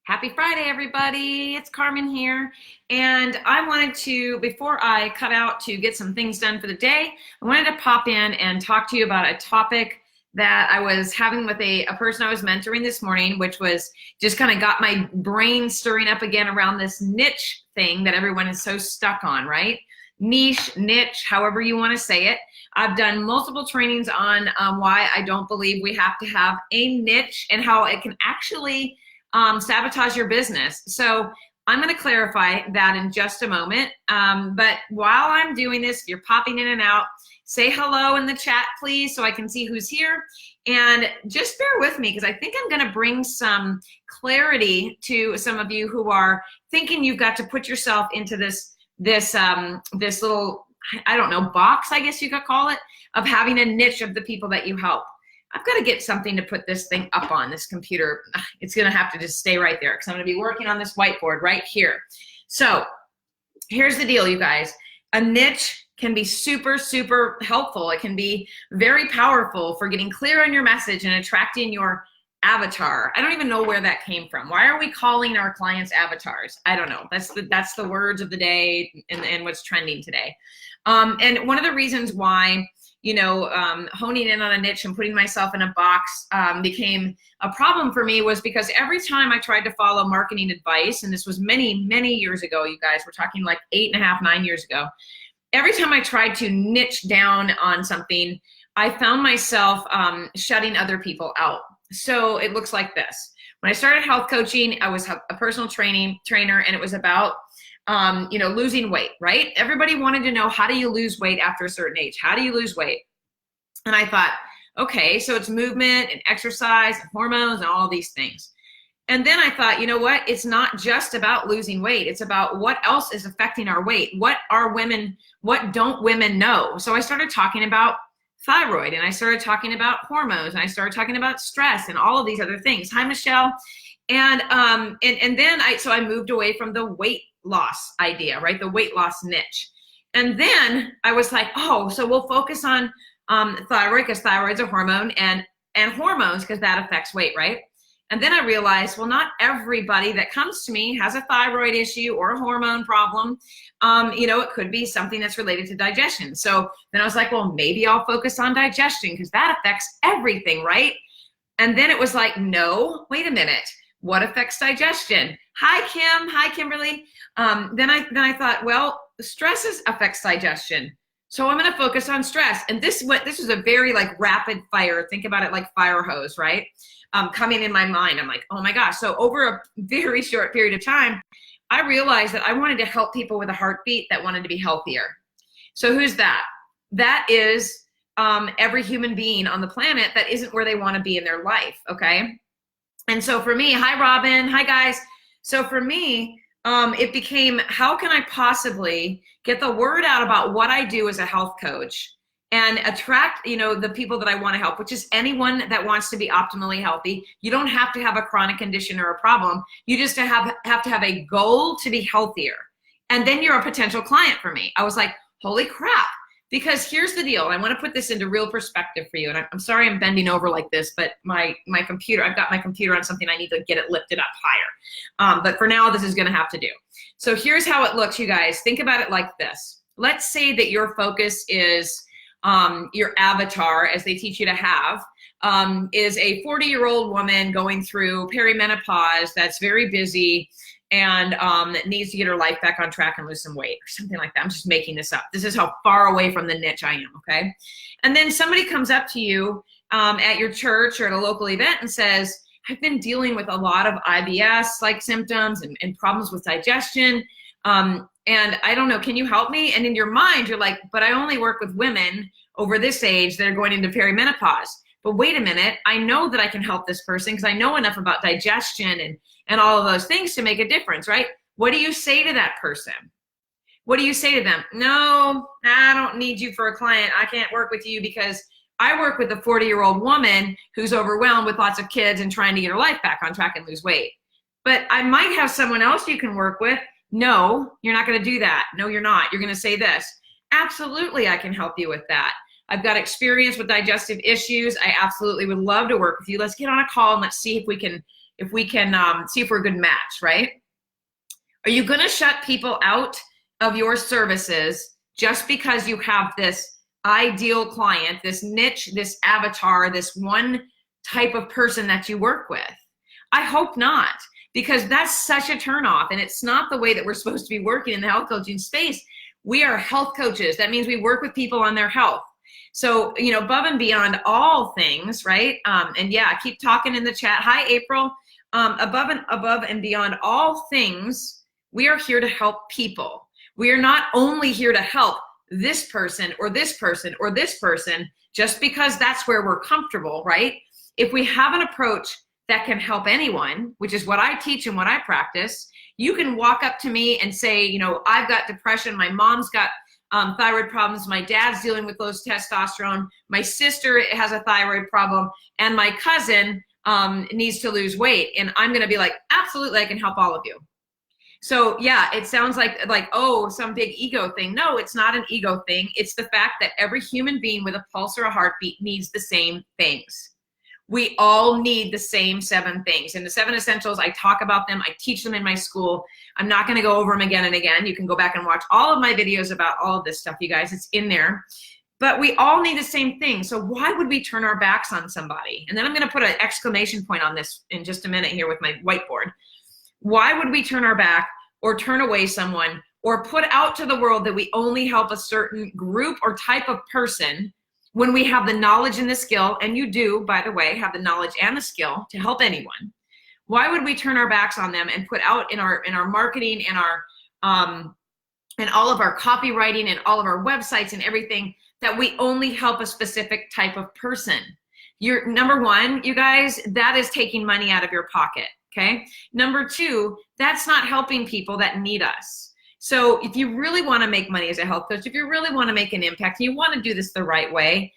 Happy Friday, everybody. It's Carmen here. And I wanted to, before I cut out to get some things done for the day, I wanted to pop in and talk to you about a topic that I was having with a person I was mentoring this morning, which was just kind of got my brain stirring up again around this niche thing that everyone is so stuck on, right? Niche, however you want to say it. I've done multiple trainings on why I don't believe we have to have a niche and how it can actually sabotage your business. So I'm going to clarify that in just a moment. But while I'm doing this, if you're popping in and out, say hello in the chat, please, so I can see who's here. And just bear with me because I think I'm going to bring some clarity to some of you who are thinking you've got to put yourself into this little, I don't know, box, I guess you could call it, of having a niche of the people that you help. I've got to get something to put this thing up on, this computer. It's going to have to just stay right there because I'm going to be working on this whiteboard right here. So here's the deal, you guys. A niche can be super, super helpful. It can be very powerful for getting clear on your message and attracting your avatar. I don't even know where that came from. Why are we calling our clients avatars? I don't know. That's the words of the day and what's trending today. And one of the reasons why honing in on a niche and putting myself in a box became a problem for me was because every time I tried to follow marketing advice, and this was many, many years ago, you guys, we're talking like 8.5, 9 years ago, every time I tried to niche down on something, I found myself shutting other people out. So it looks like this. When I started health coaching, I was a personal trainer, and it was about losing weight, right? Everybody wanted to know, how do you lose weight after a certain age? How do you lose weight? And I thought, okay, so it's movement and exercise and hormones and all of these things. And then I thought, you know what? It's not just about losing weight. It's about what else is affecting our weight. What don't women know? So I started talking about thyroid, and I started talking about hormones, and I started talking about stress and all of these other things. Hi, Michelle. And then I moved away from the weight loss idea, right? The weight loss niche. And then I was like, oh, so we'll focus on thyroid because thyroid's a hormone, and hormones because that affects weight, right? And then I realized, well, not everybody that comes to me has a thyroid issue or a hormone problem. It could be something that's related to digestion. So then I was like, well, maybe I'll focus on digestion because that affects everything, right? And then it was like, no, wait a minute. What affects digestion? Hi, Kim. Hi, Kimberly. Then I thought, well, stress affects digestion. So I'm going to focus on stress. And this was a very rapid fire. Think about it like fire hose, right? Coming in my mind. I'm like, oh my gosh. So over a very short period of time, I realized that I wanted to help people with a heartbeat that wanted to be healthier. So who's that? That is every human being on the planet that isn't where they want to be in their life. Okay. And so for me, hi, Robin. Hi, guys. So for me, it became, how can I possibly get the word out about what I do as a health coach and attract, the people that I want to help, which is anyone that wants to be optimally healthy. You don't have to have a chronic condition or a problem. You just have to have a goal to be healthier. And then you're a potential client for me. I was like, holy crap. Because here's the deal. I want to put this into real perspective for you. And I'm sorry I'm bending over like this, but my computer, I've got my computer on something. I need to get it lifted up higher. But for now, this is going to have to do. So here's how it looks, you guys. Think about it like this. Let's say that your focus is your avatar, as they teach you to have, is a 40-year-old woman going through perimenopause that's very busy and that needs to get her life back on track and lose some weight or something like that. I'm just making this up. This is how far away from the niche I am, okay? And then somebody comes up to you at your church or at a local event and says, I've been dealing with a lot of IBS-like symptoms and problems with digestion, and I don't know, can you help me? And in your mind, you're like, but I only work with women over this age that are going into perimenopause. But wait a minute, I know that I can help this person because I know enough about digestion and all of those things to make a difference, right? What do you say to that person? What do you say to them? No, I don't need you for a client. I can't work with you because I work with a 40-year-old woman who's overwhelmed with lots of kids and trying to get her life back on track and lose weight. But I might have someone else you can work with. No, you're not going to do that. No, you're not. You're going to say this. Absolutely, I can help you with that. I've got experience with digestive issues. I absolutely would love to work with you. Let's get on a call and let's see if we can if we can see if we're a good match, right? Are you going to shut people out of your services just because you have this ideal client, this niche, this avatar, this one type of person that you work with? I hope not, because that's such a turnoff, and it's not the way that we're supposed to be working in the health coaching space. We are health coaches. That means we work with people on their health. So, you know, above and beyond all things, right? And yeah, keep talking in the chat. Hi, April. Above and beyond all things, we are here to help people. We are not only here to help this person or this person or this person just because that's where we're comfortable, right? If we have an approach that can help anyone, which is what I teach and what I practice, you can walk up to me and say, you know, I've got depression, my mom's got thyroid problems, my dad's dealing with low testosterone, my sister has a thyroid problem, and my cousin needs to lose weight. And I'm gonna be like, absolutely, I can help all of you. So yeah, it sounds like, oh, some big ego thing. No, it's not an ego thing. It's the fact that every human being with a pulse or a heartbeat needs the same things. We all need the same 7 things. And the 7 essentials, I talk about them. I teach them in my school. I'm not going to go over them again and again. You can go back and watch all of my videos about all of this stuff, you guys. It's in there. But we all need the same thing. So why would we turn our backs on somebody? And then I'm going to put an exclamation point on this in just a minute here with my whiteboard. Why would we turn our back or turn away someone or put out to the world that we only help a certain group or type of person when we have the knowledge and the skill, and you do, by the way, have the knowledge and the skill to help anyone? Why would we turn our backs on them and put out in our marketing and our and all of our copywriting and all of our websites and everything that we only help a specific type of person? You're, number one, you guys, that is taking money out of your pocket, okay? Number 2, that's not helping people that need us. So if you really want to make money as a health coach, if you really want to make an impact, and you want to do this the right way,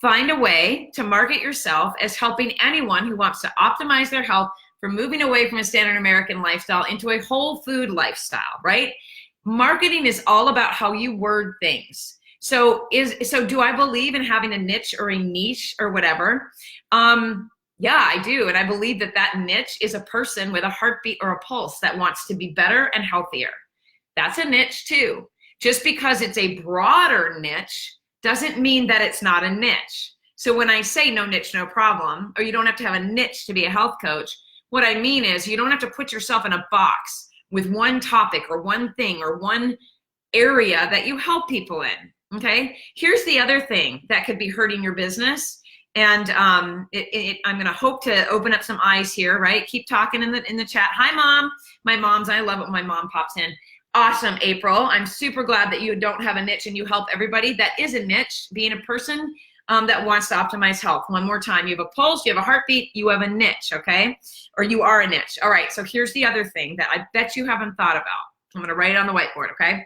find a way to market yourself as helping anyone who wants to optimize their health from moving away from a standard American lifestyle into a whole food lifestyle, right? Marketing is all about how you word things. So do I believe in having a niche or a niche or whatever? Yeah, I do. And I believe that that niche is a person with a heartbeat or a pulse that wants to be better and healthier. That's a niche too. Just because it's a broader niche doesn't mean that it's not a niche. So when I say no niche, no problem, or you don't have to have a niche to be a health coach, what I mean is you don't have to put yourself in a box with one topic or one thing or one area that you help people in, okay? Here's the other thing that could be hurting your business. And I'm gonna hope to open up some eyes here, right? Keep talking in the chat. Hi, Mom. My mom's, I love it when my mom pops in. Awesome, April. I'm super glad that you don't have a niche and you help everybody. That is a niche, being a person that wants to optimize health. One more time, you have a pulse, you have a heartbeat, you have a niche, okay? Or you are a niche. All right, so here's the other thing that I bet you haven't thought about. I'm gonna write it on the whiteboard, okay?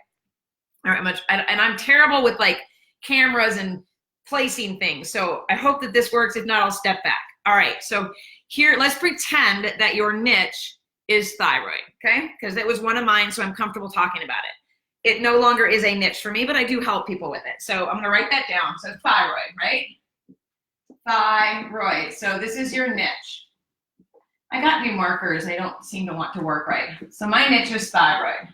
All right, and I'm terrible with like cameras and placing things, so I hope that this works. If not, I'll step back. All right, so here, let's pretend that your niche is thyroid, okay? Because it was one of mine, so I'm comfortable talking about it. It no longer is a niche for me, but I do help people with it. So I'm gonna write that down. So thyroid, right? Thyroid, so this is your niche. I got new markers, they don't seem to want to work right. So my niche is thyroid.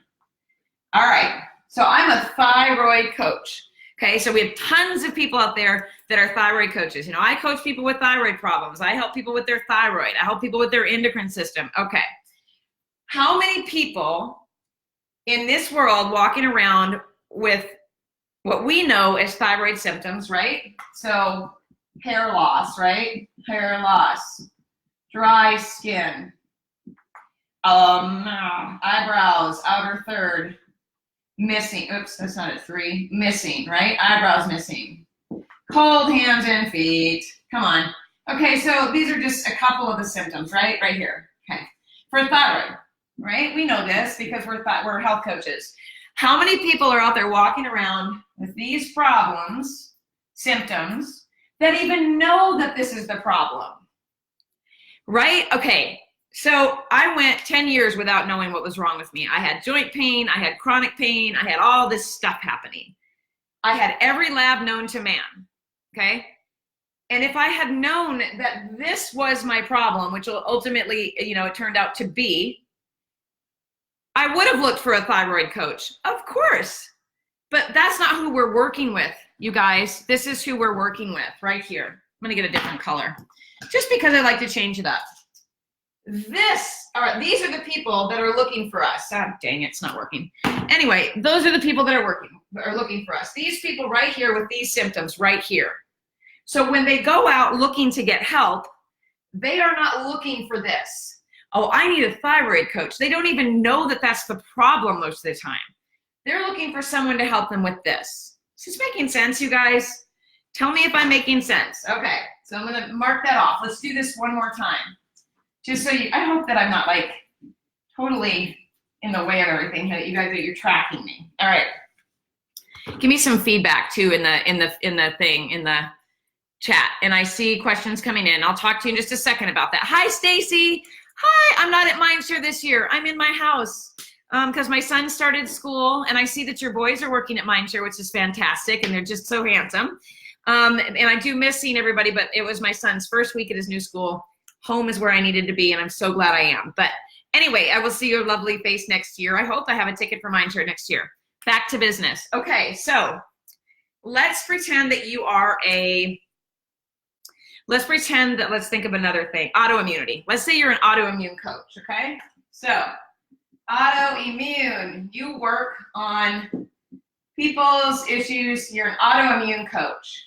All right, so I'm a thyroid coach. Okay, so we have tons of people out there that are thyroid coaches. You know, I coach people with thyroid problems. I help people with their thyroid. I help people with their endocrine system. Okay. How many people in this world walking around with what we know as thyroid symptoms, right? So hair loss, right? Hair loss, dry skin, eyebrows, outer third, missing. Oops, that's not a 3. Missing, right? Eyebrows missing. Cold hands and feet. Come on. Okay, so these are just a couple of the symptoms, right? Right here. Okay. For thyroid, right? We know this because we're health coaches. How many people are out there walking around with these problems, symptoms, that even know that this is the problem? Right? Okay. So I went 10 years without knowing what was wrong with me. I had joint pain, I had chronic pain, I had all this stuff happening. I had every lab known to man, okay? And if I had known that this was my problem, which ultimately, it turned out to be, I would have looked for a thyroid coach, of course. But that's not who we're working with, you guys. This is who we're working with right here. I'm gonna get a different color, just because I like to change it up. These are the people that are looking for us. Ah, dang, it's not working. Anyway, those are the people that are looking for us. These people right here with these symptoms right here. So when they go out looking to get help, they are not looking for this. Oh, I need a thyroid coach. They don't even know that that's the problem most of the time. They're looking for someone to help them with this. Is this making sense, you guys? Tell me if I'm making sense. Okay, so I'm gonna mark that off. Let's do this one more time. Just so I hope that I'm not like totally in the way of everything, that you guys, that you're tracking me. All right. Give me some feedback too in the chat. And I see questions coming in. I'll talk to you in just a second about that. Hi, Stacy. Hi, I'm not at Mindshare this year. I'm in my house because my son started school, and I see that your boys are working at Mindshare, which is fantastic, and they're just so handsome. And I do miss seeing everybody, but it was my son's first week at his new school. Home is where I needed to be, and I'm so glad I am. But anyway, I will see your lovely face next year. I hope I have a ticket for Mindshare next year. Back to business. Okay, so let's pretend that you are let's think of another thing. Autoimmunity. Let's say you're an autoimmune coach, okay? So autoimmune, you work on people's issues. You're an autoimmune coach.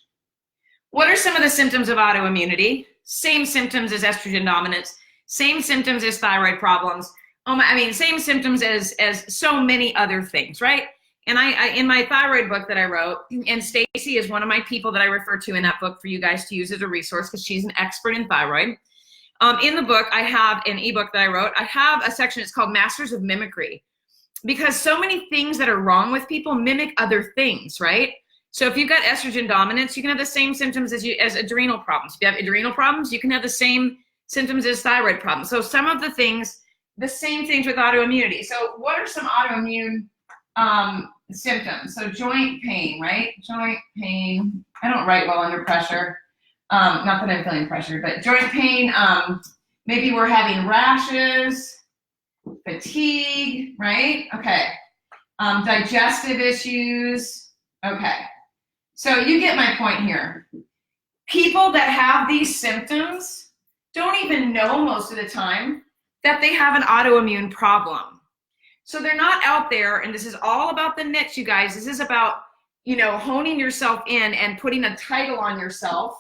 What are some of the symptoms of autoimmunity? Same symptoms as estrogen dominance, same symptoms as thyroid problems. Same symptoms as so many other things, right? And I in my thyroid book that I wrote, and Stacy is one of my people that I refer to in that book for you guys to use as a resource because she's an expert in thyroid. In the book, I have an ebook that I wrote. I have a section, it's called Masters of Mimicry, because so many things that are wrong with people mimic other things, right? So if you've got estrogen dominance, you can have the same symptoms as adrenal problems. If you have adrenal problems, you can have the same symptoms as thyroid problems. So some of the things, the same things with autoimmunity. So what are some autoimmune symptoms? So joint pain, right? Joint pain. I don't write well under pressure. Not that I'm feeling pressure, but joint pain. Maybe we're having rashes, fatigue, right? Okay. Digestive issues. Okay. So you get my point here. People that have these symptoms don't even know most of the time that they have an autoimmune problem. So they're not out there, and this is all about the niche, you guys. This is about, honing yourself in and putting a title on yourself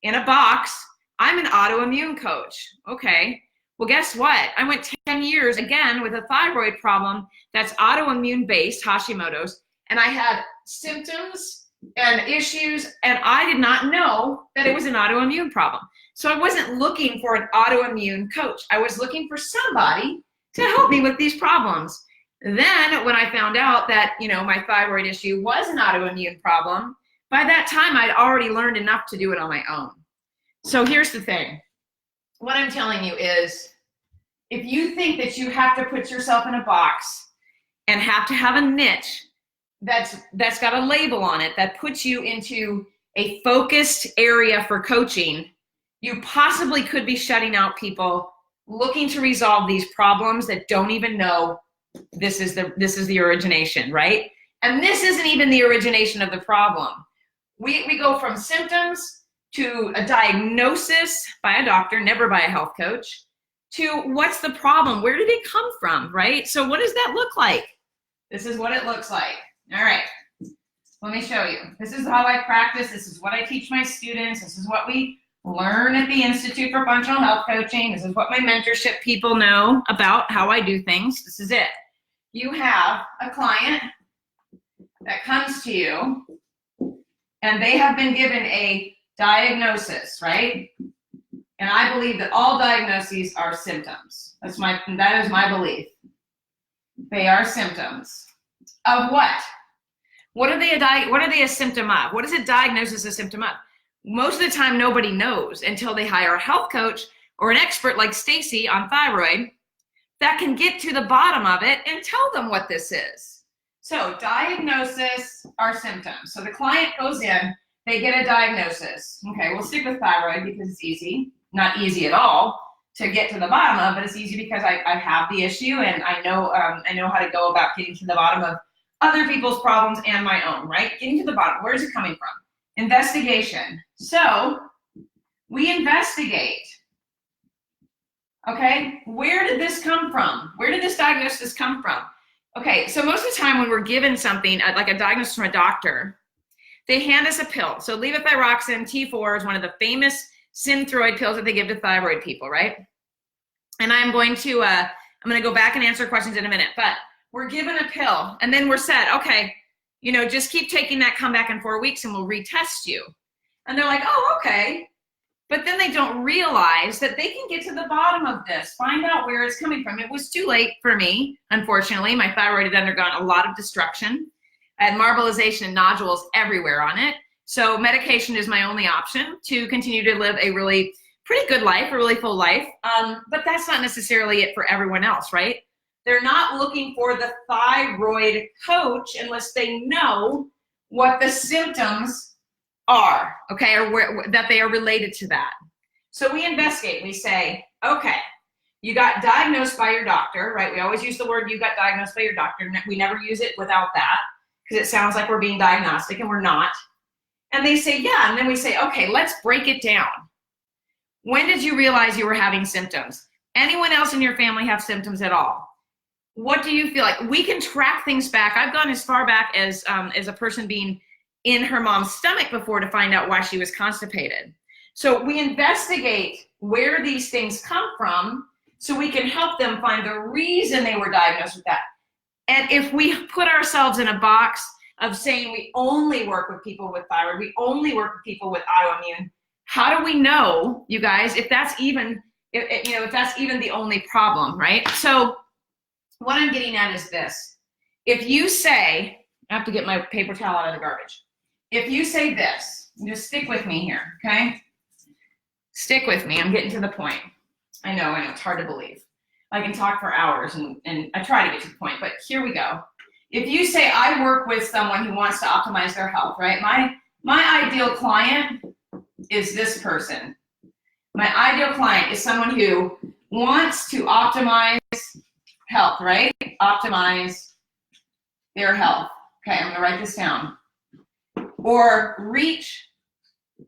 in a box. I'm an autoimmune coach. Okay. Well, guess what? I went 10 years, again, with a thyroid problem that's autoimmune based, Hashimoto's, and I had symptoms and issues, and I did not know that it was an autoimmune problem. So I wasn't looking for an autoimmune coach. I was looking for somebody to help me with these problems. Then when I found out that, my thyroid issue was an autoimmune problem, by that time I'd already learned enough to do it on my own. So here's the thing. What I'm telling you is, if you think that you have to put yourself in a box and have to have a niche that's got a label on it that puts you into a focused area for coaching, you possibly could be shutting out people looking to resolve these problems that don't even know this is the origination, right? And this isn't even the origination of the problem. We go from symptoms to a diagnosis by a doctor, never by a health coach, to what's the problem? Where did it come from, right? So what does that look like? This is what it looks like. All right, let me show you. This is how I practice. This is what I teach my students. This is what we learn at the Institute for Functional Health Coaching. This is what my mentorship people know about how I do things. This is it. You have a client that comes to you, and they have been given a diagnosis, right? And I believe that all diagnoses are symptoms. That is my belief. They are symptoms of what? What are they a symptom of? What is a diagnosis a symptom of? Most of the time, nobody knows until they hire a health coach or an expert like Stacy on thyroid that can get to the bottom of it and tell them what this is. So diagnosis are symptoms. So the client goes in, they get a diagnosis. Okay, we'll stick with thyroid because it's easy. Not easy at all to get to the bottom of, but it's easy because I have the issue and I know how to go about getting to the bottom of other people's problems and my own, right? Getting to the bottom. Where is it coming from? Investigation. So we investigate. Okay, where did this come from? Where did this diagnosis come from? Okay, so most of the time when we're given something, like a diagnosis from a doctor, they hand us a pill. So levothyroxine T4 is one of the famous synthroid pills that they give to thyroid people, right? And I'm going to go back and answer questions in a minute, but we're given a pill and then we're said, okay, just keep taking that, come back in 4 weeks and we'll retest you. And they're like, oh, okay. But then they don't realize that they can get to the bottom of this, find out where it's coming from. It was too late for me, unfortunately. My thyroid had undergone a lot of destruction. I had marbleization and nodules everywhere on it. So medication is my only option to continue to live a really pretty good life, a really full life. But that's not necessarily it for everyone else, right? They're not looking for the thyroid coach unless they know what the symptoms are, okay, or that they are related to that. So we investigate. We say, okay, you got diagnosed by your doctor, right? We always use the word you got diagnosed by your doctor. We never use it without that because it sounds like we're being diagnostic and we're not. And they say, yeah, and then we say, okay, let's break it down. When did you realize you were having symptoms? Anyone else in your family have symptoms at all? What do you feel like? We can track things back. I've gone as far back as a person being in her mom's stomach before to find out why she was constipated. So we investigate where these things come from so we can help them find the reason they were diagnosed with that. And if we put ourselves in a box of saying we only work with people with thyroid, we only work with people with autoimmune, how do we know, you guys, if that's even the only problem, right? So what I'm getting at is this. If you say, I have to get my paper towel out of the garbage. If you say this, just stick with me here, okay? Stick with me, I'm getting to the point. I know, it's hard to believe. I can talk for hours and I try to get to the point, but here we go. If you say I work with someone who wants to optimize their health, right? My ideal client is this person. My ideal client is someone who wants to optimize health, right? Optimize their health. Okay, I'm gonna write this down. Or reach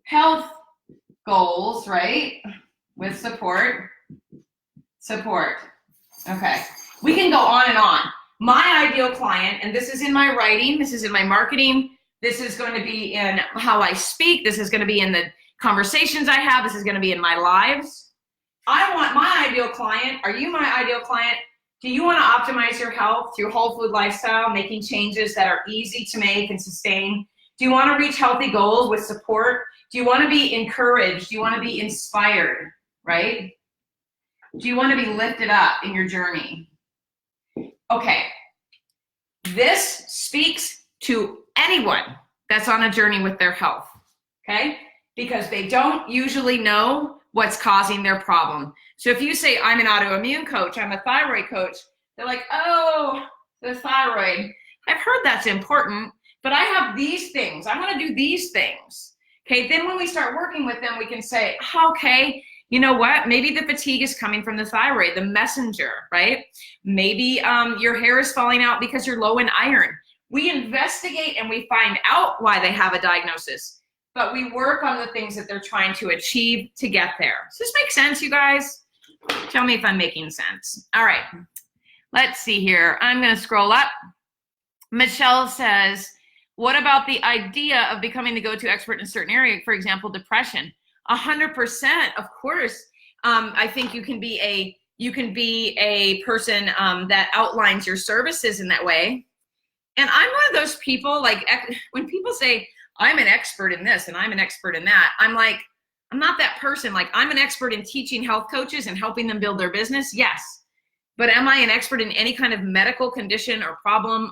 health goals, right? With support. Okay, we can go on and on. My ideal client, and this is in my writing, this is in my marketing, this is going to be in how I speak, this is going to be in the conversations I have, this is going to be in my lives. I want my ideal client. Are you my ideal client? Do you want to optimize your health through whole food lifestyle, making changes that are easy to make and sustain? Do you want to reach healthy goals with support? Do you want to be encouraged? Do you want to be inspired, right? Do you want to be lifted up in your journey? Okay, this speaks to anyone that's on a journey with their health, okay? Because they don't usually know what's causing their problem. So if you say, I'm an autoimmune coach, I'm a thyroid coach, they're like, oh, the thyroid. I've heard that's important, but I have these things. I want to do these things. Okay, then when we start working with them, we can say, okay, you know what? Maybe the fatigue is coming from the thyroid, the messenger, right? Maybe your hair is falling out because you're low in iron. We investigate and we find out why they have a diagnosis, but we work on the things that they're trying to achieve to get there. Does this make sense, you guys? Tell me if I'm making sense. All right, let's see here. I'm gonna scroll up. Michelle says, what about the idea of becoming the go-to expert in a certain area, for example, depression? 100%, of course. I think you can be a person that outlines your services in that way. And I'm one of those people, like when people say, I'm an expert in this and I'm an expert in that, I'm like, I'm not that person. Like, I'm an expert in teaching health coaches and helping them build their business, yes. But am I an expert in any kind of medical condition or problem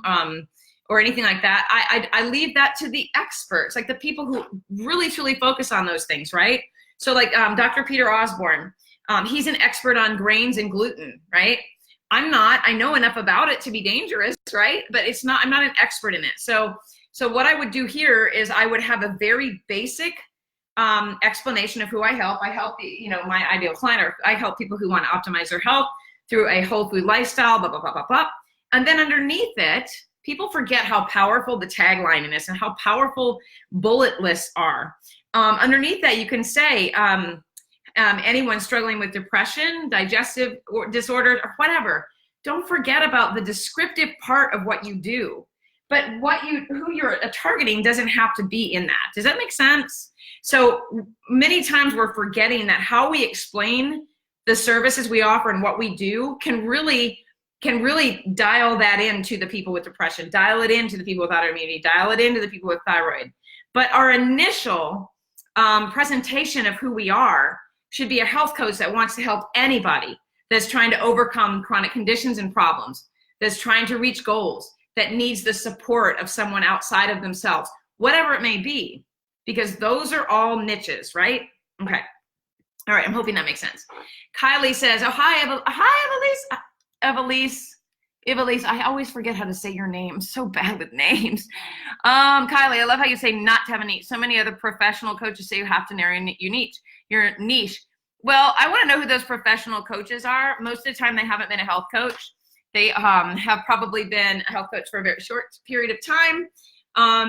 or anything like that? I leave that to the experts, like the people who really truly focus on those things, right? So like Dr. Peter Osborne, he's an expert on grains and gluten, right? I'm not. I know enough about it to be dangerous, right? But I'm not an expert in it. So So what I would do here is I would have a very basic explanation of who I help. I help, my ideal client, or I help people who want to optimize their health through a whole food lifestyle, blah, blah, blah, blah, blah. And then underneath it, people forget how powerful the tagline is and how powerful bullet lists are. Underneath that, you can say, anyone struggling with depression, digestive disorders, or whatever. Don't forget about the descriptive part of what you do. But who you're targeting doesn't have to be in that. Does that make sense? So many times we're forgetting that how we explain the services we offer and what we do can really dial that into the people with depression, dial it into the people with autoimmunity, dial it into the people with thyroid. But our initial presentation of who we are should be a health coach that wants to help anybody that's trying to overcome chronic conditions and problems, that's trying to reach goals, that needs the support of someone outside of themselves, whatever it may be, because those are all niches, right? Okay. All right, I'm hoping that makes sense. Kylie says, oh, hi, Evelise. I always forget how to say your name. I'm so bad with names. Kylie, I love how you say not to have a niche. So many other professional coaches say you have to narrow your niche. Well, I want to know who those professional coaches are. Most of the time, they haven't been a health coach. They have probably been a health coach for a very short period of time.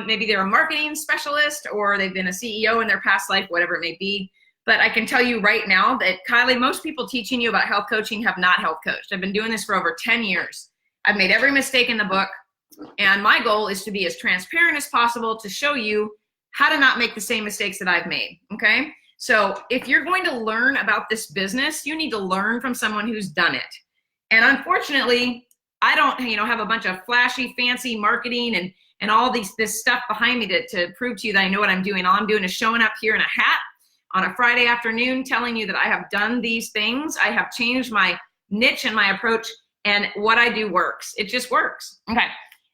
Maybe they're a marketing specialist, or they've been a CEO in their past life, whatever it may be. But I can tell you right now that, Kylie, most people teaching you about health coaching have not health coached. I've been doing this for over 10 years. I've made every mistake in the book. And my goal is to be as transparent as possible to show you how to not make the same mistakes that I've made, okay? So if you're going to learn about this business, you need to learn from someone who's done it. And unfortunately, I don't, have a bunch of flashy, fancy marketing and all this stuff behind me to prove to you that I know what I'm doing. All I'm doing is showing up here in a hat on a Friday afternoon, telling you that I have done these things. I have changed my niche and my approach, and what I do works. It just works. Okay,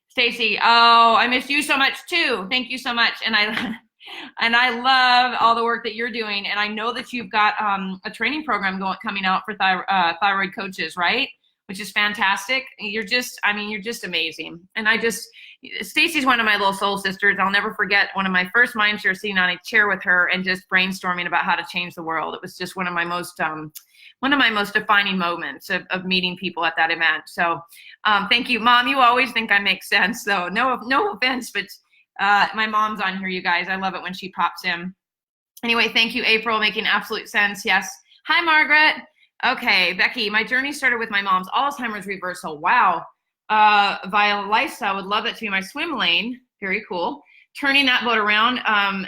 Stacy. Oh, I miss you so much too. Thank you so much, and I love all the work that you're doing. And I know that you've got a training program coming out for thyroid coaches, right? Which is fantastic. You're just amazing. And Stacy's one of my little soul sisters. I'll never forget one of my first mind shares, sitting on a chair with her and just brainstorming about how to change the world. It was just one of my most defining moments of meeting people at that event. So thank you, Mom. You always think I make sense, though. No offense, but my mom's on here, you guys. I love it when she pops in. Anyway, thank you, April, making absolute sense. Yes. Hi, Margaret. Okay, Becky, my journey started with my mom's Alzheimer's reversal. Wow. Via lifestyle, would love that to be my swim lane. Very cool. Turning that boat around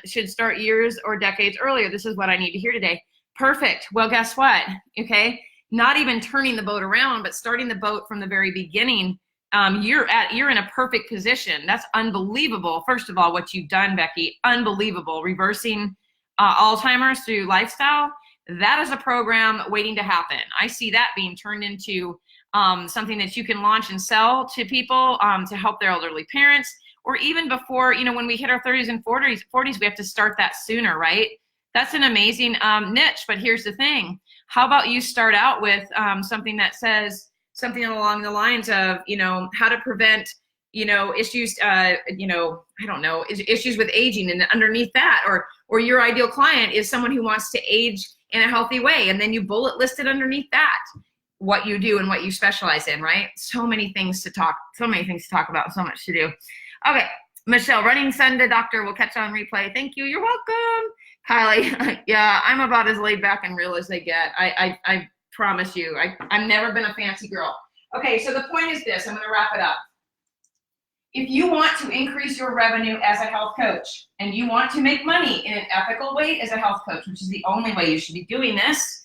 should start years or decades earlier. This is what I need to hear today. Perfect. Well, guess what? Okay, not even turning the boat around, but starting the boat from the very beginning. You're in a perfect position. That's unbelievable. First of all, what you've done, Becky, unbelievable. Reversing Alzheimer's through lifestyle. That is a program waiting to happen. I see that being turned into something that you can launch and sell to people to help their elderly parents, or even before, when we hit our 30s and 40s, we have to start that sooner, right? That's an amazing niche. But here's the thing. How about you start out with something that says something along the lines of, how to prevent, issues, I don't know, issues with aging, and underneath that, or your ideal client is someone who wants to age in a healthy way. And then you bullet listed underneath that what you do and what you specialize in, right? So many things to talk about, so much to do. Okay, Michelle, running son to doctor, will catch on replay. Thank you, you're welcome. Kylie, yeah, I'm about as laid back and real as they get. I promise you, I've never been a fancy girl. Okay, so the point is this, I'm gonna wrap it up. If you want to increase your revenue as a health coach, and you want to make money in an ethical way as a health coach, which is the only way you should be doing this,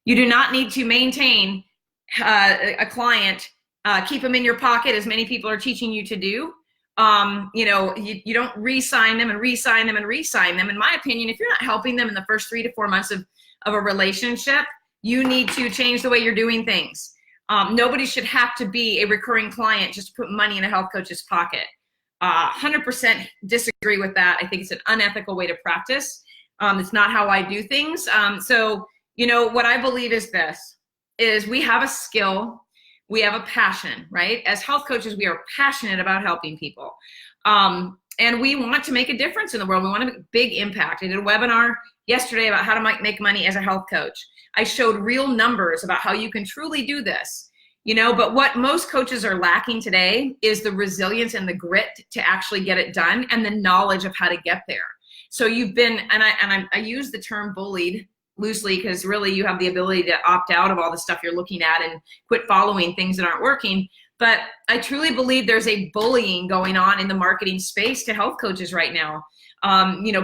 you do not need to maintain a client, keep them in your pocket as many people are teaching you to do. You don't re-sign them and re-sign them and re-sign them. In my opinion, if you're not helping them in the first 3 to 4 months of a relationship, you need to change the way you're doing things. Nobody should have to be a recurring client just to put money in a health coach's pocket. 100% disagree with that. I think it's an unethical way to practice. It's not how I do things. So what I believe is this, is we have a skill, we have a passion, right? As health coaches, we are passionate about helping people. And we want to make a difference in the world. We want to make a big impact. I did a webinar yesterday about how to make money as a health coach. I showed real numbers about how you can truly do this. But what most coaches are lacking today is the resilience and the grit to actually get it done, and the knowledge of how to get there. So you've been, and I use the term bullied loosely, because really you have the ability to opt out of all the stuff you're looking at and quit following things that aren't working. But I truly believe there's a bullying going on in the marketing space to health coaches right now.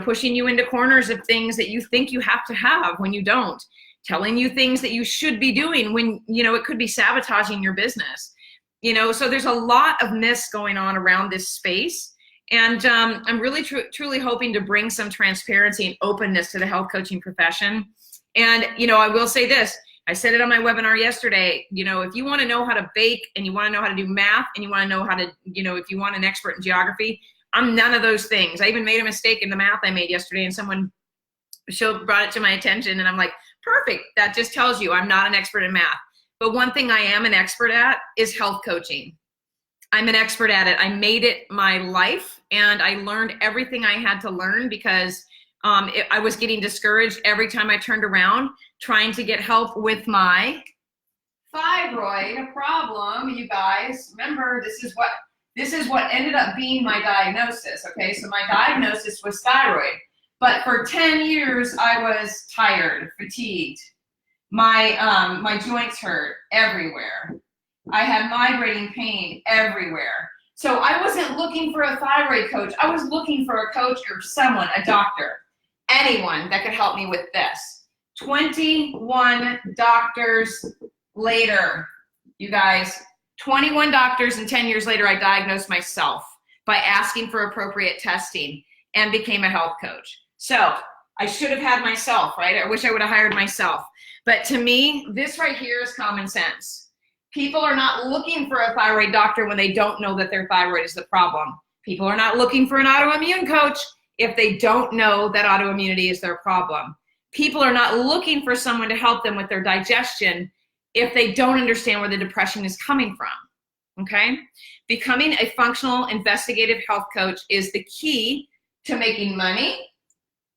Pushing you into corners of things that you think you have to have when you don't. Telling you things that you should be doing when, it could be sabotaging your business. So there's a lot of myths going on around this space. And I'm really truly hoping to bring some transparency and openness to the health coaching profession. And, I will say this. I said it on my webinar yesterday, if you want to know how to bake and you want to know how to do math and you want to know how to, if you want an expert in geography, I'm none of those things. I even made a mistake in the math I made yesterday, and someone brought it to my attention, and I'm like, perfect. That just tells you I'm not an expert in math. But one thing I am an expert at is health coaching. I'm an expert at it. I made it my life, and I learned everything I had to learn because I was getting discouraged every time I turned around trying to get help with my thyroid problem. You guys, remember, this is what ended up being my diagnosis. Okay, so my diagnosis was thyroid, but for 10 years I was tired, fatigued. My joints hurt everywhere. I had migraine pain everywhere. So I wasn't looking for a thyroid coach. I was looking for a coach or someone, a doctor, anyone that could help me with this. 21 doctors later, you guys, 21 doctors, and 10 years later, I diagnosed myself by asking for appropriate testing and became a health coach. So I should have had myself, right? I wish I would have hired myself. But to me, this right here is common sense. People are not looking for a thyroid doctor when they don't know that their thyroid is the problem. People are not looking for an autoimmune coach if they don't know that autoimmunity is their problem. People are not looking for someone to help them with their digestion if they don't understand where the depression is coming from, okay? Becoming a functional investigative health coach is the key to making money,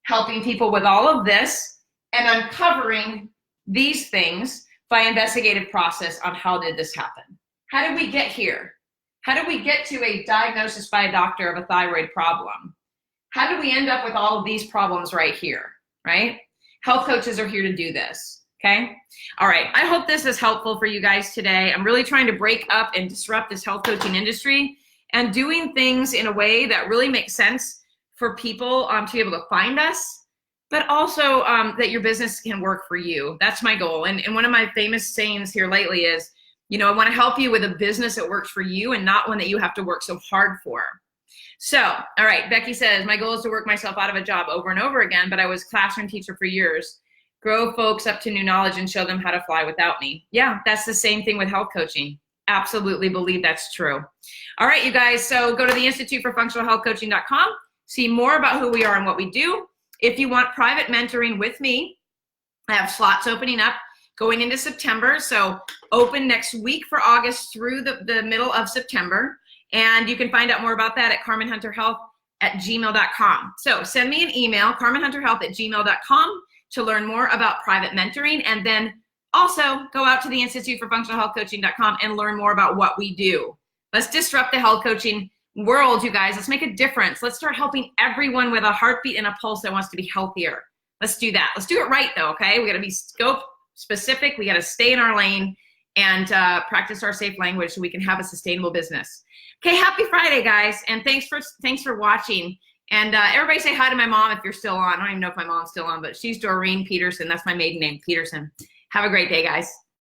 helping people with all of this, and uncovering these things by investigative process on how did this happen? How did we get here? How did we get to a diagnosis by a doctor of a thyroid problem? How did we end up with all of these problems right here, right? Health coaches are here to do this, okay? All right, I hope this is helpful for you guys today. I'm really trying to break up and disrupt this health coaching industry and doing things in a way that really makes sense for people to be able to find us, but also that your business can work for you. That's my goal. And one of my famous sayings here lately is, I want to help you with a business that works for you and not one that you have to work so hard for. So, all right, Becky says, my goal is to work myself out of a job over and over again, but I was a classroom teacher for years. Grow folks up to new knowledge and show them how to fly without me. Yeah, that's the same thing with health coaching. Absolutely believe that's true. All right, you guys, so go to the instituteforfunctionalhealthcoaching.com, see more about who we are and what we do. If you want private mentoring with me, I have slots opening up going into September. So open next week for August through the middle of September. And you can find out more about that at carmenhunterhealth@gmail.com. So send me an email, carmenhunterhealth@gmail.com, to learn more about private mentoring. And then also go out to the instituteforfunctionalhealthcoaching.com and learn more about what we do. Let's disrupt the health coaching world, you guys. Let's make a difference. Let's start helping everyone with a heartbeat and a pulse that wants to be healthier. Let's do that. Let's do it right, though, okay? We got to be scope specific. We got to stay in our lane and practice our safe language so we can have a sustainable business. Okay, happy Friday, guys, and thanks for watching. And everybody say hi to my mom if you're still on. I don't even know if my mom's still on, but she's Doreen Peterson. That's my maiden name, Peterson. Have a great day, guys.